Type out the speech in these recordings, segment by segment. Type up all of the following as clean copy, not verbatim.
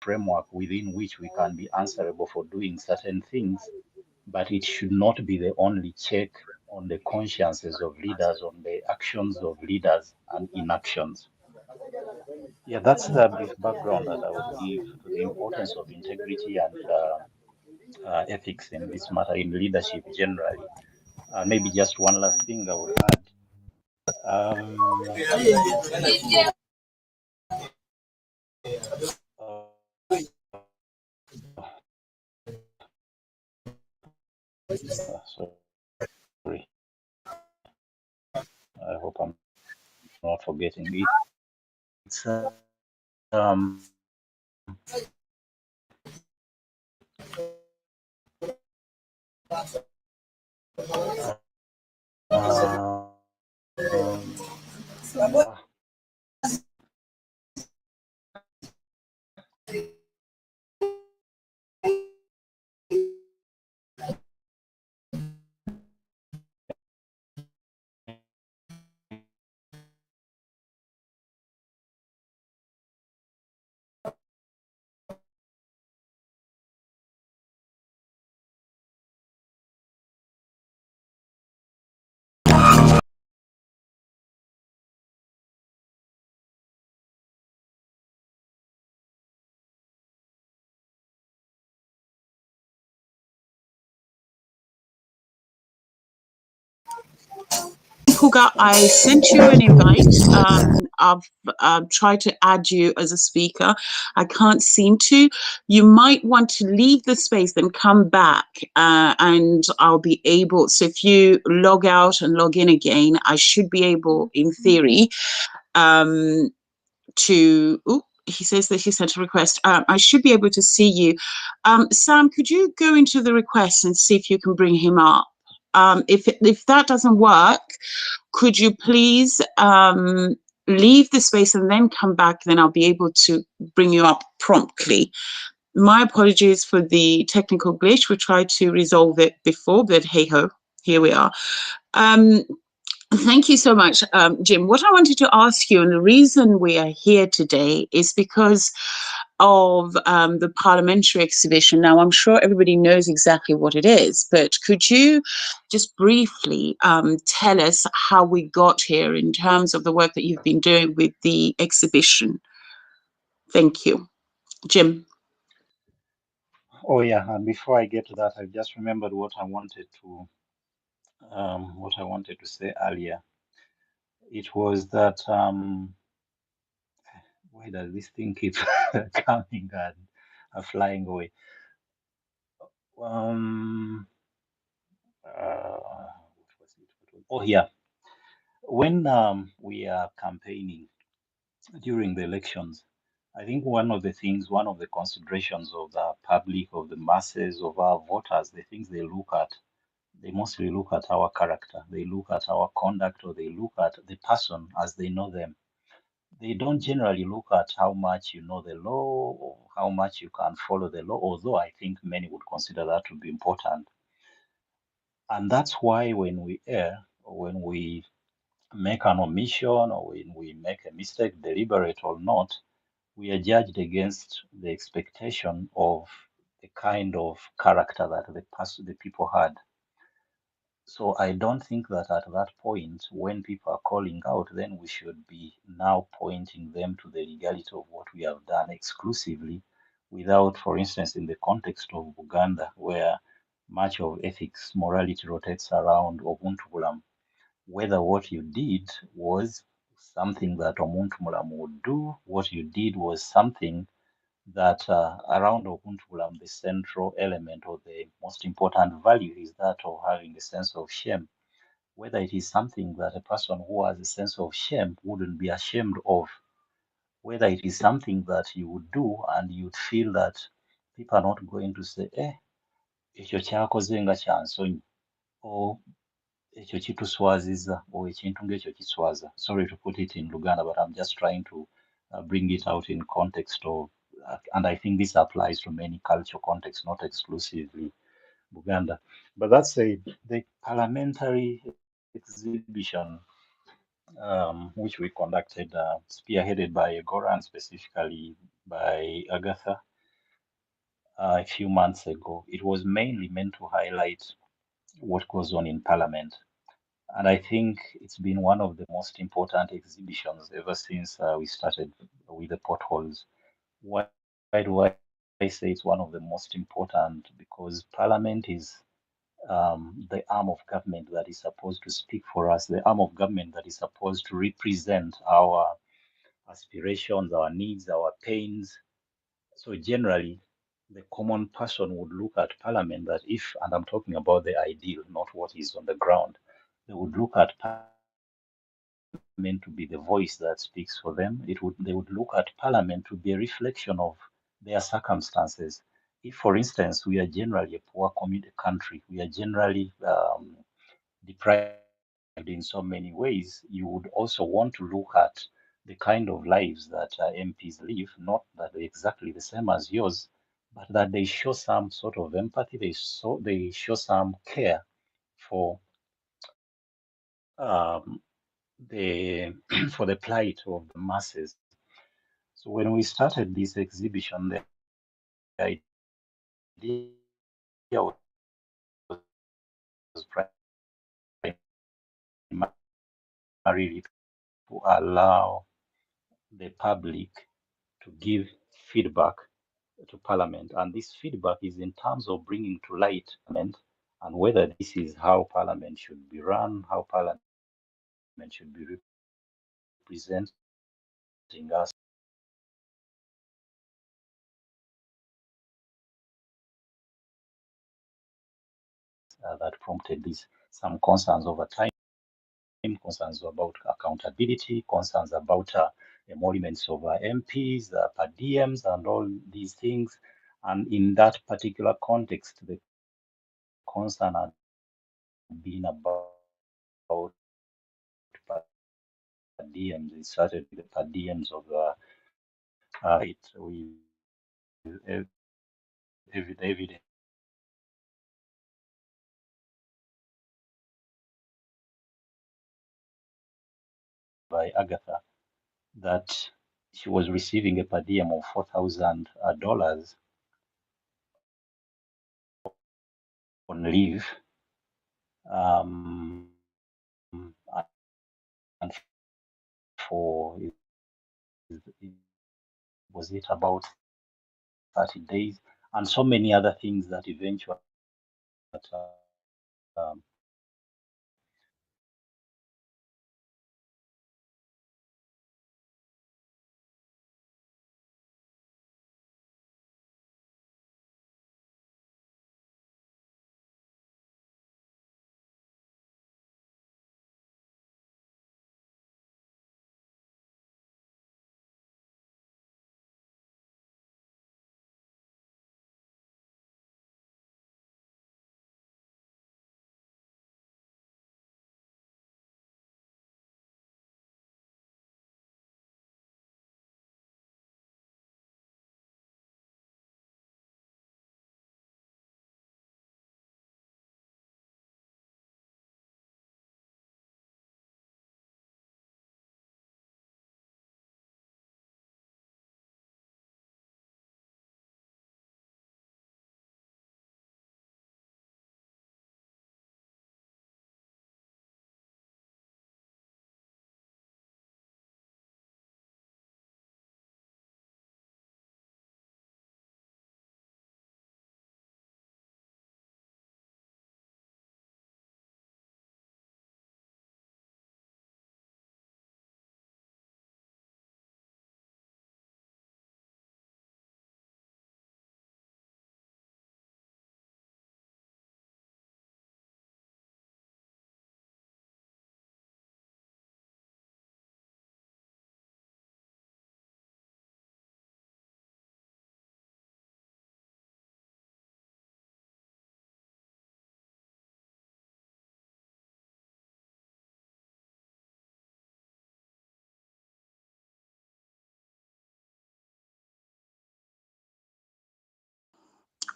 framework within which we can be answerable for doing certain things, but it should not be the only check on the consciences of leaders, on the actions of leaders and inactions. Yeah, that's the brief background that I would give to the importance of integrity and ethics in this matter, in leadership generally. Maybe just one last thing I would add. Sorry, I hope I'm not forgetting it. It's Mpuuga, I sent you an invite. I've tried to add you as a speaker. I can't seem to. You might want to leave the space, then come back, and I'll be able. So if you log out and log in again, I should be able, in theory, to. Ooh, he says that he sent a request. I should be able to see you. Sam, could you go into the request and see if you can bring him up? If that doesn't work, could you please leave the space and then come back? Then I'll be able to bring you up promptly. My apologies for the technical glitch. We tried to resolve it before, but hey ho, here we are. Thank you so much, Jim. What I wanted to ask you, and the reason we are here today is because of the Parliamentary exhibition. Now, I'm sure everybody knows exactly what it is, but could you just briefly tell us how we got here in terms of the work that you've been doing with the exhibition? Thank you. Jim. Oh yeah, and before I get to that, I just remembered what I wanted to say earlier. It was that why does this thing keep coming and flying away? What was it? Oh yeah, when we are campaigning during the elections, I think one of the considerations of the public, of the masses, of our voters, the things they look at, they mostly look at our character, they look at our conduct, or they look at the person as they know them. They don't generally look at how much you know the law or how much you can follow the law, although I think many would consider that to be important. And that's why when we err, or when we make an omission, or when we make a mistake, deliberate or not, we are judged against the expectation of the kind of character that the people had. So I don't think that at that point, when people are calling out, then we should be now pointing them to the legality of what we have done exclusively, without, for instance, in the context of Uganda, where much of ethics, morality rotates around Obuntubulamu, whether what you did was something that Obuntubulamu would do, what you did was something that around Obuntubulamu, the central element or the most important value is that of having a sense of shame. Whether it is something that a person who has a sense of shame wouldn't be ashamed of, whether it is something that you would do and you'd feel that people are not going to say, ekyo kyakoze nga kyansonyi, or ekyo kituswaziza, or ekintu ng'ekyo kiswaza. Sorry to put it in Luganda, but I'm just trying to bring it out in context of, and I think this applies to many cultural contexts, not exclusively Buganda. But that's the parliamentary exhibition, which we conducted, spearheaded by Agora and specifically by Agatha, a few months ago. It was mainly meant to highlight what goes on in Parliament. And I think it's been one of the most important exhibitions ever since we started with the potholes. Why do I say it's one of the most important? Because Parliament is the arm of government that is supposed to speak for us, the arm of government that is supposed to represent our aspirations, our needs, our pains. So generally, the common person would look at Parliament that if, and I'm talking about the ideal, not what is on the ground, they would look at Parliament to be the voice that speaks for them. They would look at Parliament to be a reflection of their circumstances. If, for instance, we are generally a poor country, we are generally deprived in so many ways, you would also want to look at the kind of lives that MPs live, not that they're exactly the same as yours, but that they show some sort of empathy, they show some care for the for the plight of the masses. So when we started this exhibition, the idea was primarily to allow the public to give feedback to Parliament. And this feedback is in terms of bringing to light Parliament and whether this is how Parliament should be run, how Parliament should be representing us that prompted this. Some concerns over time, concerns about accountability, concerns about emoluments of MPs, per diems, and all these things. And in that particular context, the concern had been about per diems. It started with the per diems of it with evidence by Agatha that she was receiving a per diem of $4,000 on leave. And for was it about 30 days, and so many other things that eventually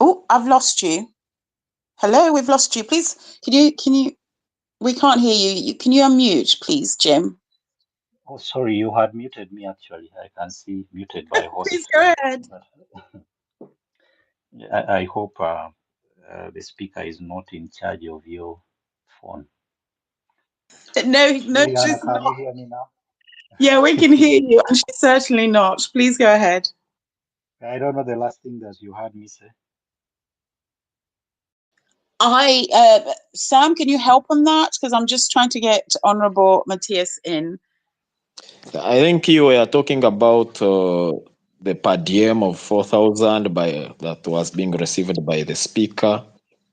Oh, I've lost you. Hello, we've lost you. Please, can you, we can't hear you. Can you unmute, please, Jim? Oh, sorry, you had muted me actually. I can see muted by host. Please go ahead. But I hope the speaker is not in charge of your phone. No, Liliana, she's can you not. hear me now? Yeah, we can hear you, and she's certainly not. Please go ahead. I don't know the last thing that you heard me say. Sam, can you help on that? Because I'm just trying to get Honorable Matthias in. I think you were talking about the per diem of 4,000 by that was being received by the speaker,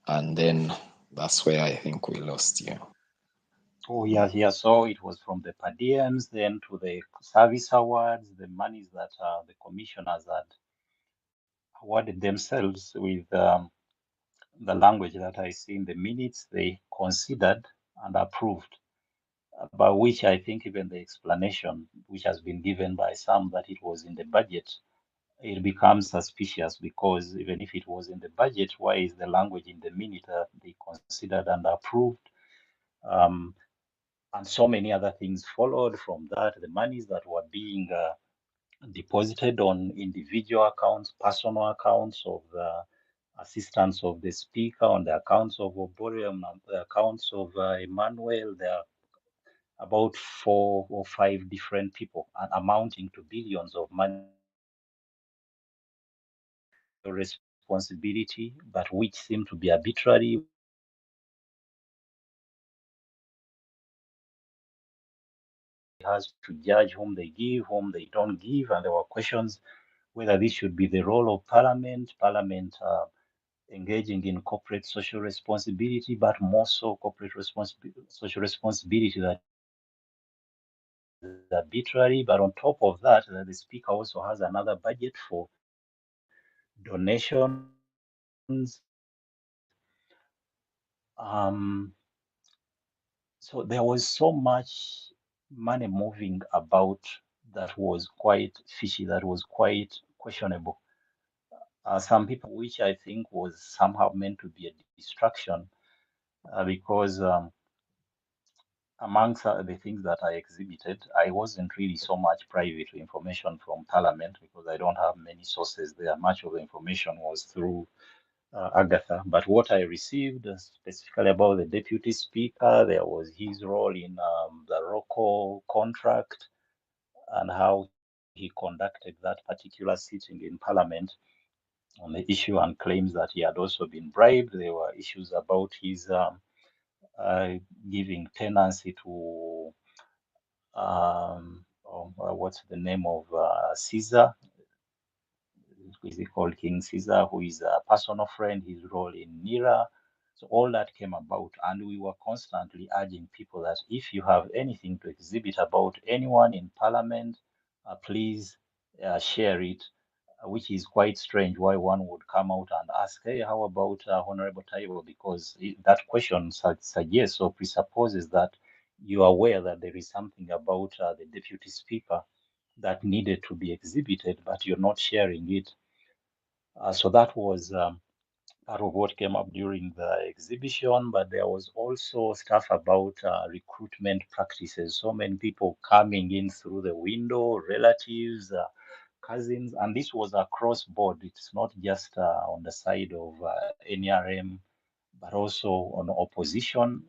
and then that's where I think we lost you. Oh, yeah, yeah. So it was from the per diems, then to the service awards, the monies that the commissioners had awarded themselves with the language that I see in the minutes they considered and approved, about which I think even the explanation which has been given by some that it was in the budget, it becomes suspicious because even if it was in the budget, why is the language in the minute that they considered and approved? Um, and so many other things followed from that. The monies that were being deposited on individual accounts, personal accounts of the assistants of the speaker, on the accounts of Oborium, and the accounts of Emmanuel. There are about 4 or 5 different people and amounting to billions of money responsibility, but which seem to be arbitrary, which seem to be has to judge whom they give, whom they don't give, and there were questions whether this should be the role of Parliament engaging in corporate social responsibility, but more so corporate social responsibility that is arbitrary. But on top of that, the speaker also has another budget for donations. Um, so there was so much money moving about that was quite fishy, that was quite questionable. Some people, which I think was somehow meant to be a distraction, because amongst the things that I exhibited, I wasn't really so much privy to information from Parliament because I don't have many sources there. Much of the information was through Agatha. But what I received specifically about the Deputy Speaker, there was his role in the ROCO contract and how he conducted that particular sitting in Parliament on the issue and claims that he had also been bribed. There were issues about his giving tenancy to what's the name of Caesar? Is he called King Caesar, who is a personal friend, his role in Nira. So all that came about, and we were constantly urging people that if you have anything to exhibit about anyone in Parliament, please share it, which is quite strange why one would come out and ask, hey, how about Honorable Taiwo? Because that question suggests or presupposes that you are aware that there is something about the Deputy Speaker that needed to be exhibited, but you're not sharing it. So that was part of what came up during the exhibition, but there was also stuff about recruitment practices. So many people coming in through the window, relatives, cousins, and this was across board. It's not just on the side of NRM, but also on opposition.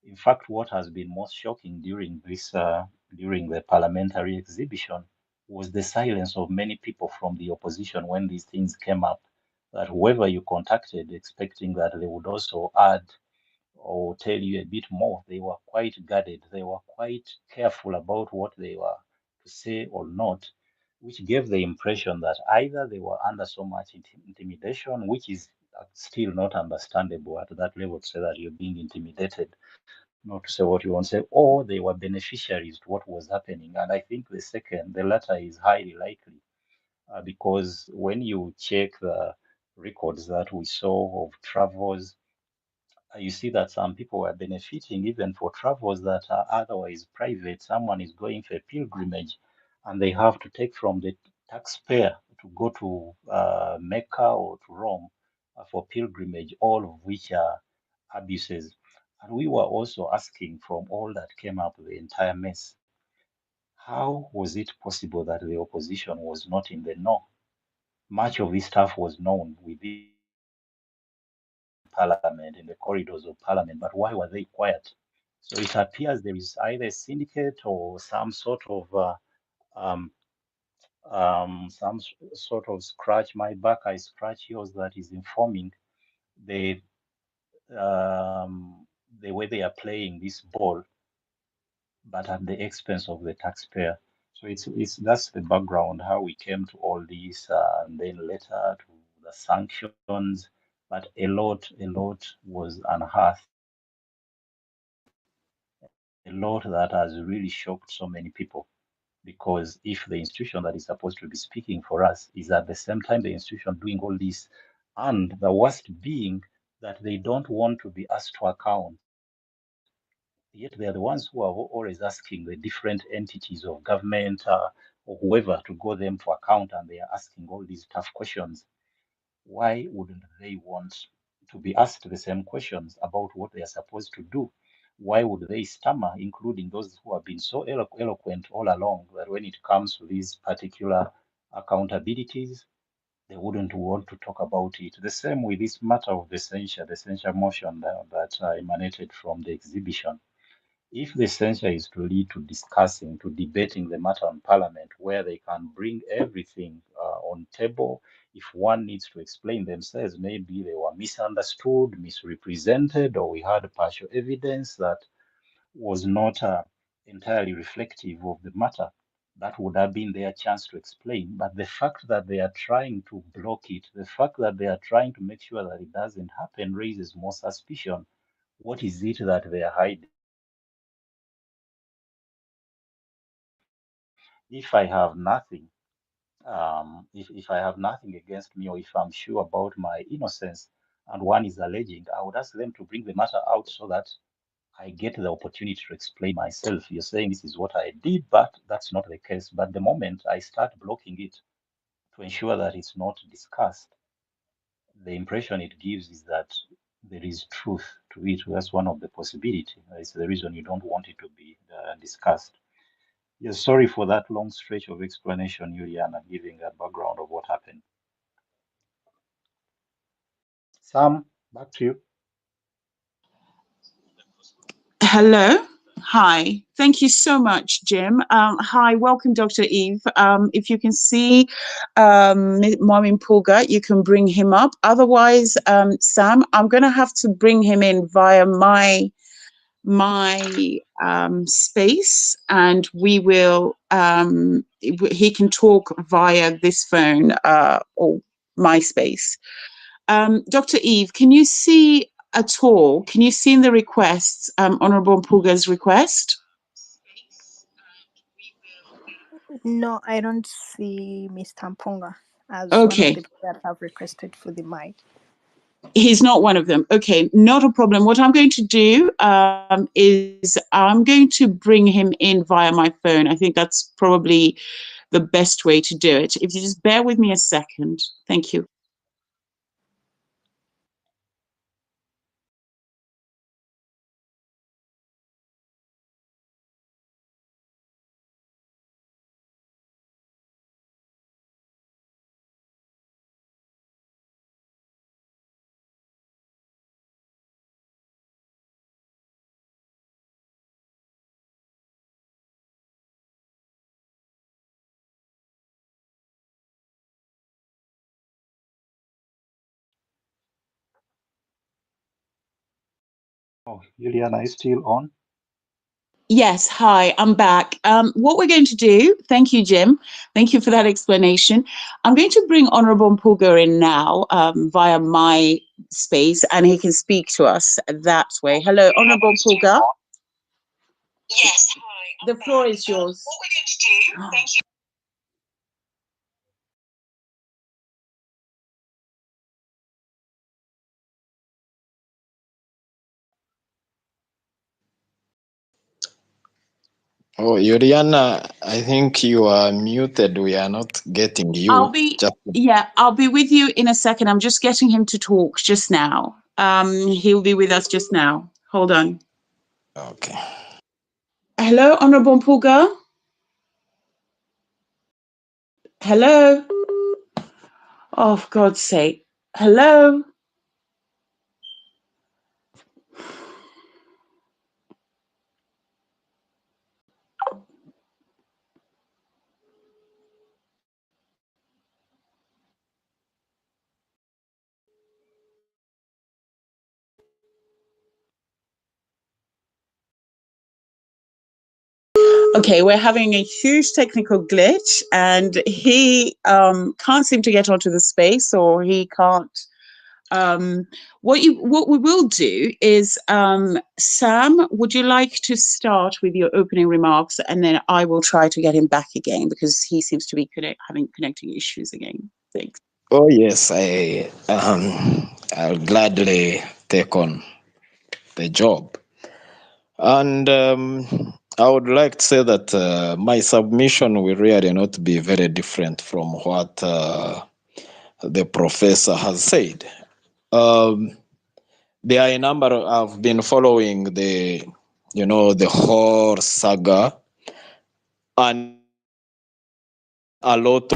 In fact, what has been most shocking during the parliamentary exhibition was the silence of many people from the opposition when these things came up. That whoever you contacted, expecting that they would also add or tell you a bit more, they were quite guarded. They were quite careful about what they were to say or not, which gave the impression that either they were under so much intimidation, which is still not understandable at that level to say that you're being intimidated, not to say what you want to say, or they were beneficiaries to what was happening. And I think the latter is highly likely, because when you check the records that we saw of travels, you see that some people were benefiting even for travels that are otherwise private. Someone is going for a pilgrimage and they have to take from the taxpayer to go to Mecca or to Rome for pilgrimage, all of which are abuses. And we were also asking from all that came up, the entire mess, how was it possible that the opposition was not in the know? Much of this stuff was known within Parliament, in the corridors of Parliament, but why were they quiet? So it appears there is either a syndicate or some sort of scratch my back, I scratch yours that is informing the the way they are playing this ball, but at the expense of the taxpayer. So it's that's the background how we came to all this, and then later to the sanctions. But a lot was unearthed, a lot that has really shocked so many people. Because if the institution that is supposed to be speaking for us is at the same time the institution doing all this, and the worst being that they don't want to be asked to account, yet they are the ones who are always asking the different entities of government or whoever to go them to account, and they are asking all these tough questions. Why wouldn't they want to be asked the same questions about what they are supposed to do? Why would they stammer, including those who have been so eloquent all along that when it comes to these particular accountabilities, they wouldn't want to talk about it? The same with this matter of the censure motion that emanated from the exhibition. If the censure is to lead to discussing, to debating the matter on Parliament, where they can bring everything on table, if one needs to explain themselves, maybe they were misunderstood, misrepresented, or we had partial evidence that was not entirely reflective of the matter, that would have been their chance to explain. But the fact that they are trying to block it, the fact that they are trying to make sure that it doesn't happen raises more suspicion. What is it that they are hiding? If I have nothing, if I have nothing against me, or if I'm sure about my innocence and one is alleging, I would ask them to bring the matter out so that I get the opportunity to explain myself. You're saying this is what I did, but that's not the case. But the moment I start blocking it to ensure that it's not discussed, the impression it gives is that there is truth to it. That's one of the possibilities. It's the reason you don't want it to be discussed. Yes, sorry for that long stretch of explanation, Juliana, giving a background of what happened. Sam, back to you. Hello. Hi. Thank you so much, Jim. Hi, welcome, Dr. Eve. If you can see Mpuuga, you can bring him up. Otherwise, Sam, I'm going to have to bring him in via my space, and we will he can talk via this phone or my space. Dr. Eve, can you see at all? Can you see in the requests Honorable Mpuuga's request? No, I don't see Mr. Mpuuga as Okay. one of the people that have requested for the mic. He's not one of them. Okay, not a problem. What I'm going to do is I'm going to bring him in via my phone. I think that's probably the best way to do it. If you just bear with me a second. Thank you. Oh, Juliana, are you still on? Yes, hi, I'm back. What we're going to do, thank you, Jim. Thank you for that explanation. I'm going to bring Honorable Mpuuga in now via my space, and he can speak to us that way. Hello, Honorable Mpuuga. Yes, hi. The floor is yours. What we're going to do, thank you. Oh, Juliana, I think you are muted. We are not getting you. I'll be with you in a second. I'm just getting him to talk just now. He'll be with us just now. Hold on. Okay. Hello, Honorable Mpuuga. Hello. Oh, for God's sake. Hello. Okay, we're having a huge technical glitch, and he can't seem to get onto the space, or he can't. What we will do is, Sam, would you like to start with your opening remarks, and then I will try to get him back again because he seems to be having connecting issues again. Thanks. Oh yes, I'll gladly take on the job. And I would like to say that my submission will really not be very different from what the professor has said. There are a number. I've been following the whole saga, and a lot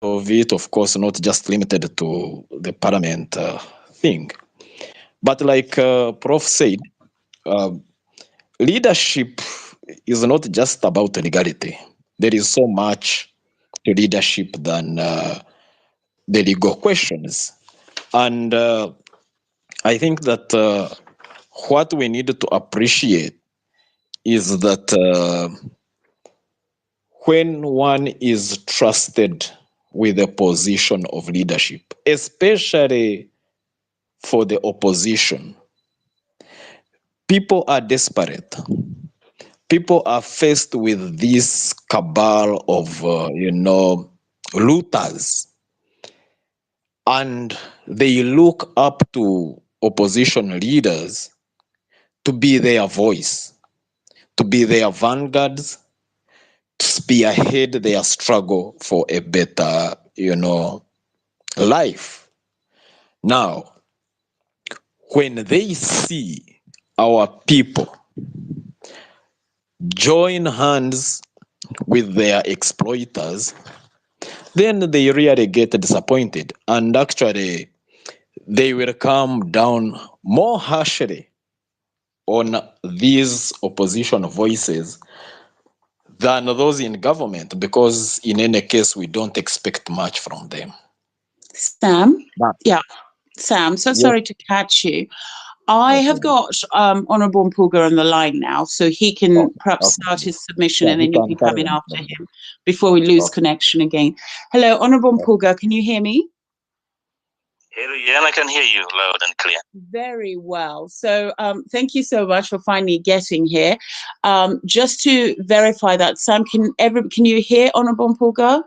of it, of course, not just limited to the parliament thing, but like Prof said, leadership is not just about legality. There is so much to leadership than the legal questions. And I think that what we need to appreciate is that when one is trusted with a position of leadership, especially for the opposition, people are desperate. People are faced with this cabal of, looters, and they look up to opposition leaders to be their voice, to be their vanguards, to spearhead their struggle for a better, life. Now, when they see our people join hands with their exploiters, then they really get disappointed, and actually they will come down more harshly on these opposition voices than those in government, because in any case we don't expect much from them. Sam? But, Yeah, Sam, so yes, sorry to catch you. I have got Honourable Mpuuga on the line now, so he can perhaps start his submission, Yeah, and he then you can can come carry in on. after him before we lose connection again. Hello, Honourable Mpuuga, can you hear me? Yeah, I can hear you loud and clear. Very well. So thank you so much for finally getting here. Just to verify that, Sam, can you hear Honourable Mpuuga?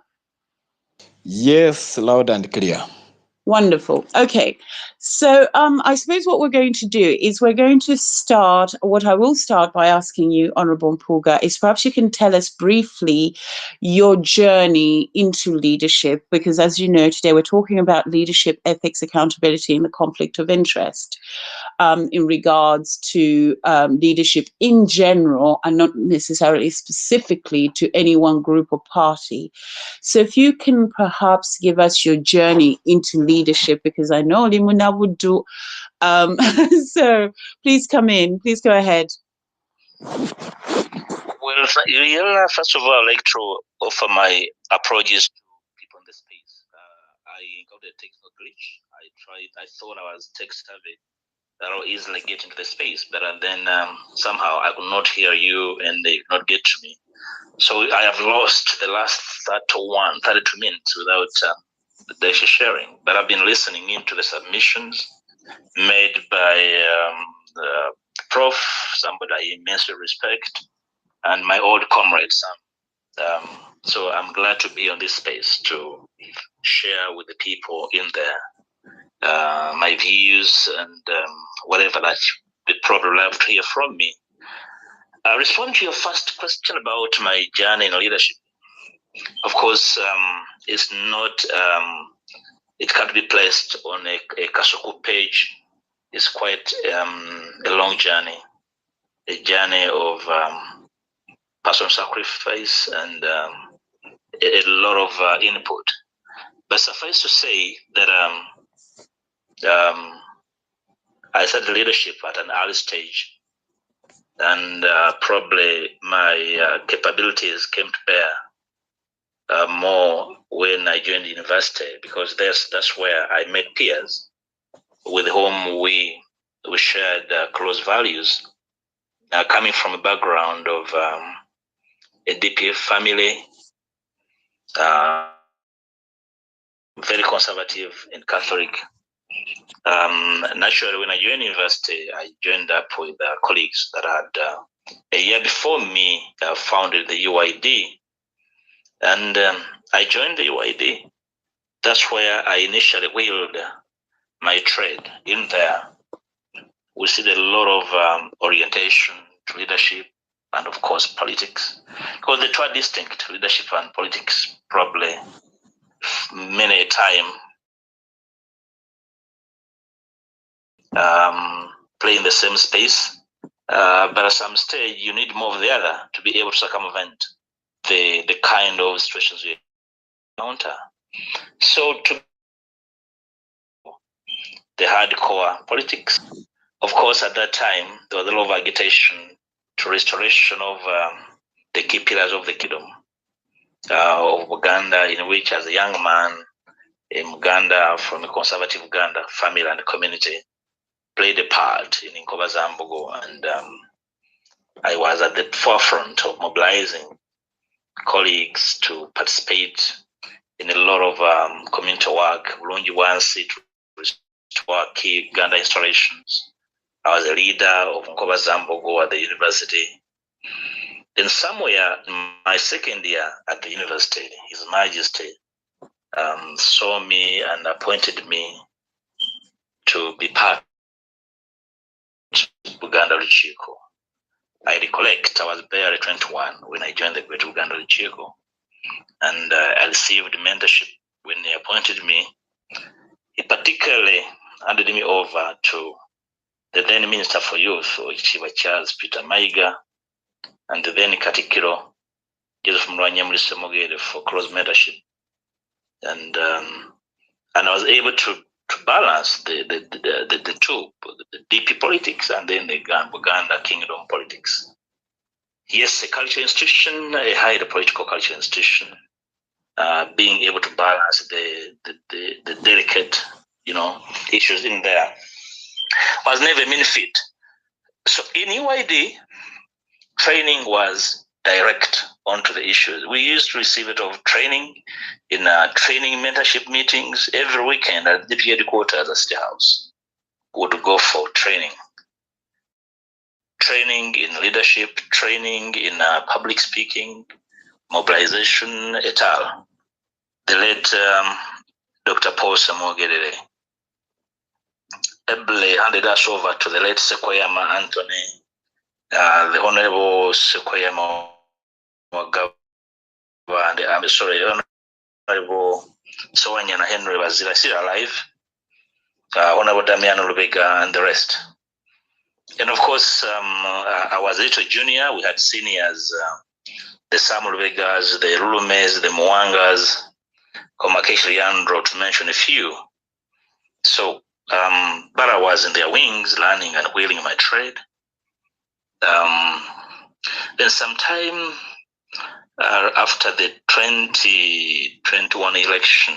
Yes, loud and clear. Wonderful. Okay. So I suppose what we're going to do is we're going to start, what I will start by asking you, Honourable Mpuuga, is perhaps you can tell us briefly your journey into leadership, because as you know, today we're talking about leadership, ethics, accountability, and the conflict of interest in regards to leadership in general, and not necessarily specifically to any one group or party. So if you can perhaps give us your journey into leadership, because I know Limuna would do. So please come in. Please go ahead. Well, first of all, I'd like to offer my apologies to people in the space. I encountered a technical glitch. I thought I was tech savvy, that I'll easily get into the space, but then somehow I could not hear you and they could not get to me. So I have lost the last 32 minutes without the sharing. But I've been listening into the submissions made by the Prof, somebody I immensely respect, and my old comrade Sam. So I'm glad to be on this space to share with the people in there my views and whatever that they probably love to hear from me. Respond to your first question about my journey in leadership. Of course, it's not, it can't be placed on a Kasuku page. It's quite a long journey, a journey of personal sacrifice and a lot of input. But suffice to say that I started leadership at an early stage, and probably my capabilities came to bear more when I joined university, because that's where I met peers with whom we shared close values, coming from a background of a DP family, very conservative and Catholic. Naturally, when I joined university, I joined up with colleagues that had a year before me founded the UID, and I joined the UID. That's where I initially wielded my trade. In there, we see a lot of orientation to leadership and, of course, politics. Because the two are distinct, leadership and politics, probably many a time play in the same space. But at some stage, you need more of the other to be able to circumvent the kind of situations we encounter. So to the hardcore politics, of course, at that time, there was a lot of agitation to restoration of the key pillars of the kingdom of Uganda, in which, as a young man in Uganda, from a conservative Uganda family and community, played a part in Nkobazambogo, and I was at the forefront of mobilizing colleagues to participate in a lot of community work. Bulungi Wansi to restore key Uganda installations. I was a leader of Nkobazambogo at the university. Then somewhere in my second year at the university, His Majesty saw me and appointed me to be part of Uganda Luchiko. I recollect I was barely 21 when I joined the Great Uganda Luchiko, and I received mentorship when he appointed me. He particularly handed me over to the then Minister for Youth, Chief Charles Peter Maiga, and the then Katikiro Joseph Mlwanyamulise Mogere for close mentorship, and I was able to balance the two, the DP politics and then the Uganda Kingdom politics. Yes, a cultural institution, a higher political cultural institution, being able to balance the delicate, issues in there was never a mean feat. So in UID, training was direct onto the issues. We used to receive it of training in training mentorship meetings every weekend at the headquarters at State House. We would go for training. Training in leadership, training in public speaking, mobilization, et al. The late Dr. Paul Samogerere ably handed us over to the late Sequoyama Anthony, the Honorable Sequoyama Wagaba, and Honorable Sowanyana Henry Bazira, still alive, Honorable Damiano Lubega, and the rest. And of course, I was a little junior. We had seniors, the Samuel Vegas, the Rulumes, the Mwangas, Komakesh Leandro, to mention a few. So, but I was in their wings, learning and wielding my trade. Then sometime after the 2021 election,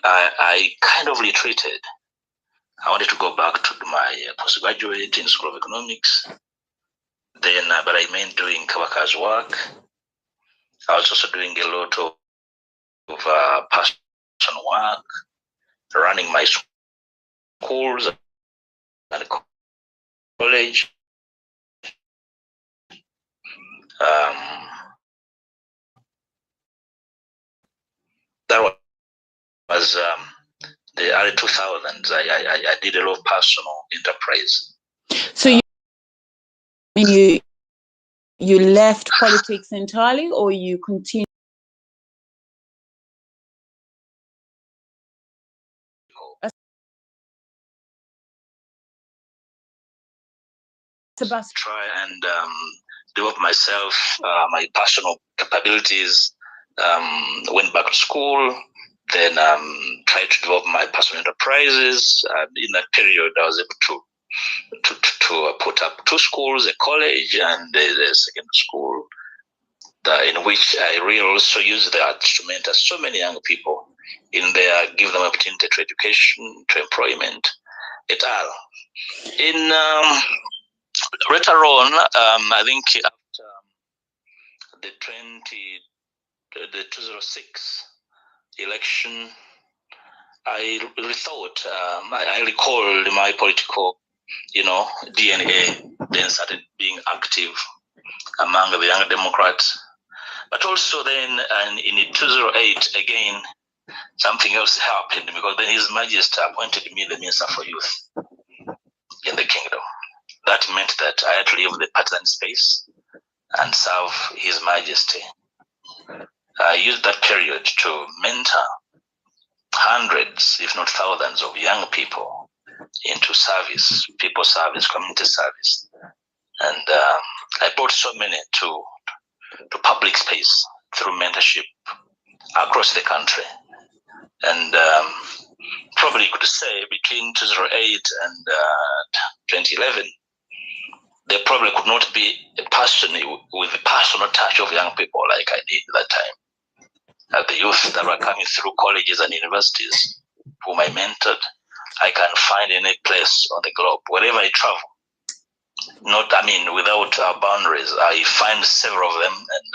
I kind of retreated. I wanted to go back to my postgraduate in School of Economics. Then, but I remained doing Kawaka's work. I was also doing a lot of personal work, running my schools and college. That was the early 2000s. I did a lot of personal enterprise. So you left politics entirely, or you continued? Try and develop myself, my personal capabilities. Went back to school, then tried to develop my personal enterprises. In that period, I was able to put up 2 schools, a college and a secondary school, in which I really also use that to mentor so many young people in there, give them opportunity to education, to employment, et al. In later on, I think after the 2006 election, I rethought, I recalled my political, DNA then started being active among the young Democrats. But also then, and in 2008, again, something else happened, because then His Majesty appointed me the Minister for Youth in the kingdom. That meant that I had to leave the partisan space and serve His Majesty. I used that period to mentor hundreds, if not thousands, of young people into service, people service, community service. And I brought so many to public space through mentorship across the country. And probably you could say between 2008 and 2011, there probably could not be a person with a personal touch of young people like I did that time. The youth that were coming through colleges and universities, whom I mentored, I can find any place on the globe, wherever I travel. Without boundaries. I find several of them, and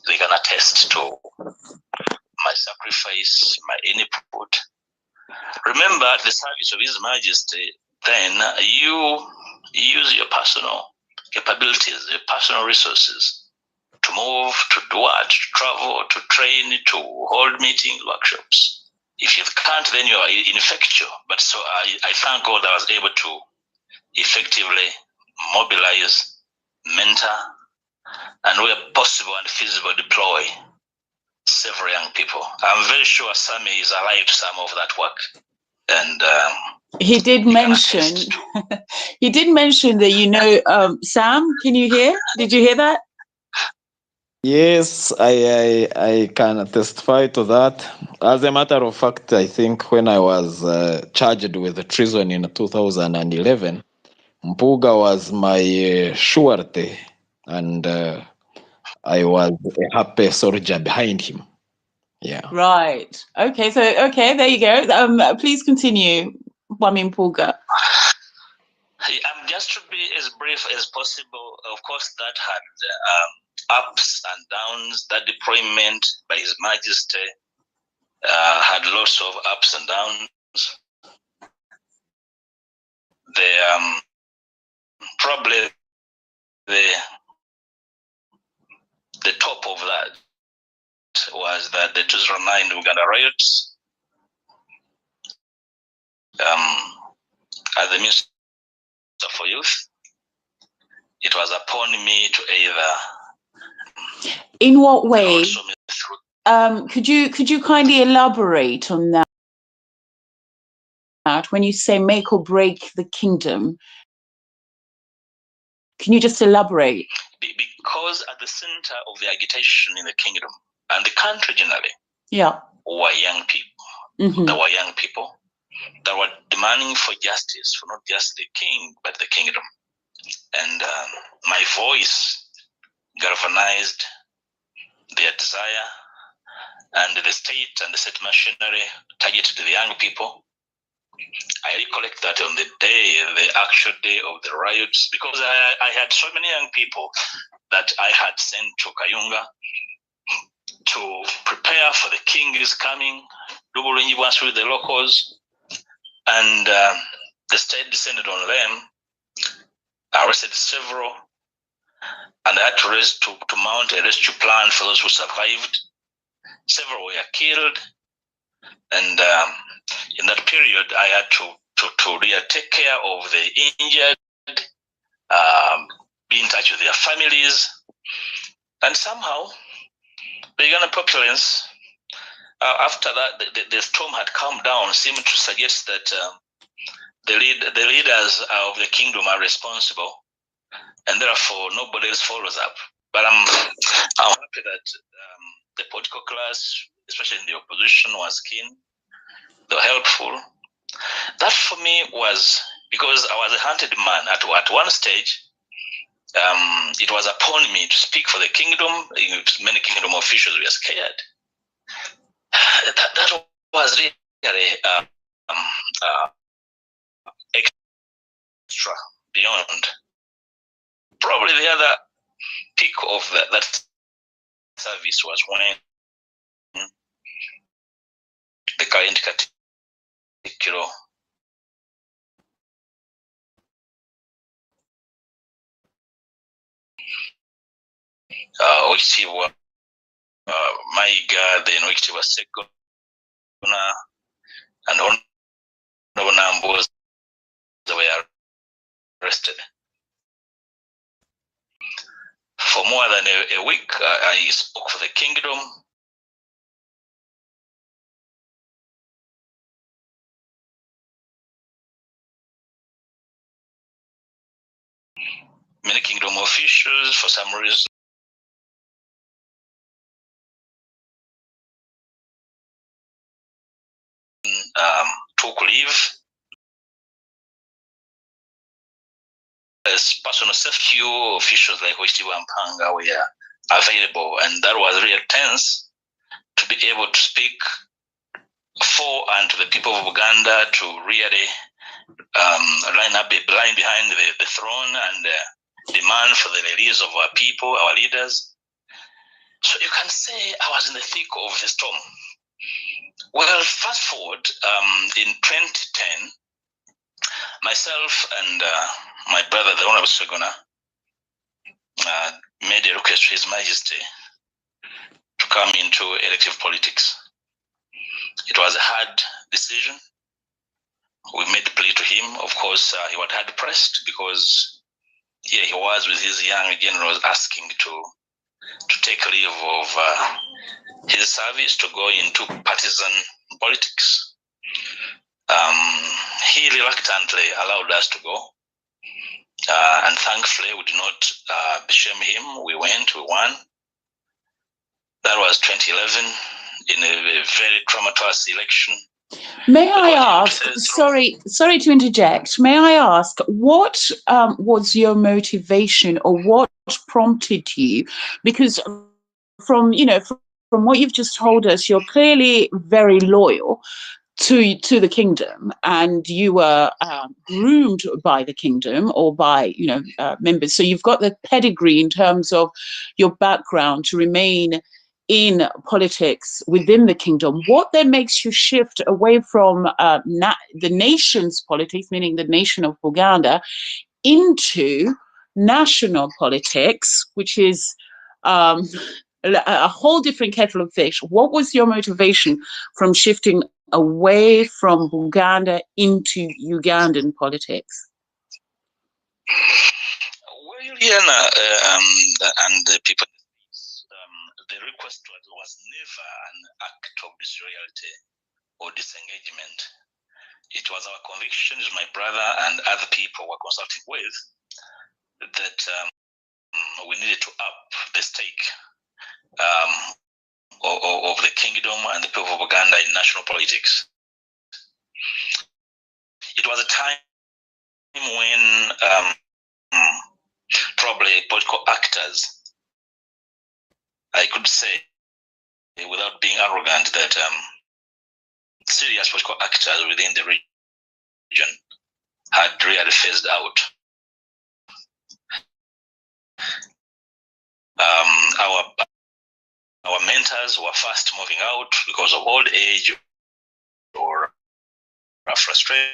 they can attest to my sacrifice, my input. Remember, at the service of His Majesty, then you use your personal capabilities, your personal resources to move, to do what, to travel, to train, to hold meetings, workshops. If you can't, then you are ineffectual. But so I thank God I was able to effectively mobilize, mentor, and where possible and feasible deploy several young people. I'm very sure Sammy is alive to some of that work. And he did mention he did mention that, Sam, can you hear? Did you hear that? Yes, I can testify to that. As a matter of fact, I think when I was charged with treason in 2011, Mpuuga was my surety, and I was a happy soldier behind him. Yeah. Right. Okay. So, there you go. Please continue, Mpuuga. Just to be as brief as possible, of course, that had ups and downs. That deployment by His Majesty had lots of ups and downs. Probably the top of that was that the 2009 Uganda riots. As the Minister for Youth, it was upon me to either. In what way? Could you kindly elaborate on that? When you say make or break the kingdom, can you just elaborate? Because at the center of the agitation in the kingdom and the country generally, were young people. Mm-hmm. There were young people that were demanding for justice for not just the king, but the kingdom. And my voice galvanized their desire, and the state and the state machinery targeted the young people. I recollect that on the actual day of the riots, because I had so many young people that I had sent to Kayunga to prepare for the king is coming, with the locals, and the state descended on them, arrested several, and I had to mount a rescue plan for those who survived. Several were killed, and in that period, I had to really take care of the injured, be in touch with their families, and somehow the Ugandan populace, after that, the storm had calmed down, seemed to suggest that the leaders of the kingdom are responsible, and therefore nobody else follows up. But I'm happy that the political class, especially in the opposition, was keen. They were helpful. That for me was because I was a hunted man. At one stage, it was upon me to speak for the kingdom. Many kingdom officials were scared. That was really extra, beyond. Probably the other peak of that service was when the current Katikkiro Oekitiibwa Mayiga, then Oekitiibwa Sseggona, and Honorable Namboza were arrested. For more than a week, I spoke for the kingdom. Many kingdom officials, for some reason, took leave. As personal safety, few officials like Oekitiibwa Mpanga were available, and that was really tense to be able to speak for and to the people of Uganda to really line behind the throne and demand for the release of our people, our leaders. So you can say I was in the thick of the storm. Well, fast forward, in 2010, myself and my brother, the Honorable Sseggona, made a request to His Majesty to come into elective politics. It was a hard decision. We made a plea to him. Of course, he was hard pressed because here he was with his young generals asking to take leave of his service to go into partisan politics. He reluctantly allowed us to go. And thankfully, we did not shame him. We went, we won. That was 2011 in a very traumatized election. May I ask, sorry to interject, may I ask, what was your motivation or what prompted you? Because from what you've just told us, you're clearly very loyal to the kingdom, and you were groomed by the kingdom or by members. So you've got the pedigree in terms of your background to remain in politics within the kingdom. What then makes you shift away from the nation's politics, meaning the nation of Uganda, into national politics, which is a whole different kettle of fish? What was your motivation from shifting away from Uganda into Ugandan politics? Well, Juliana, and the people, the request was never an act of disloyalty or disengagement. It was our conviction, as my brother and other people were consulting with, that we needed to up the stake of the kingdom and the people of Uganda in national politics. It was a time when probably political actors, I could say without being arrogant, that serious political actors within the region had really phased out. Our mentors were fast moving out because of old age or frustration.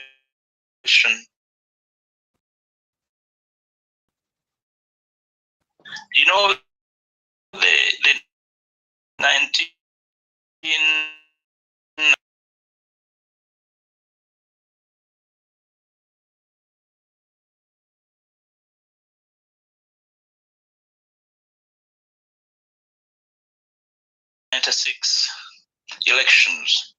You know, the 19 96 elections,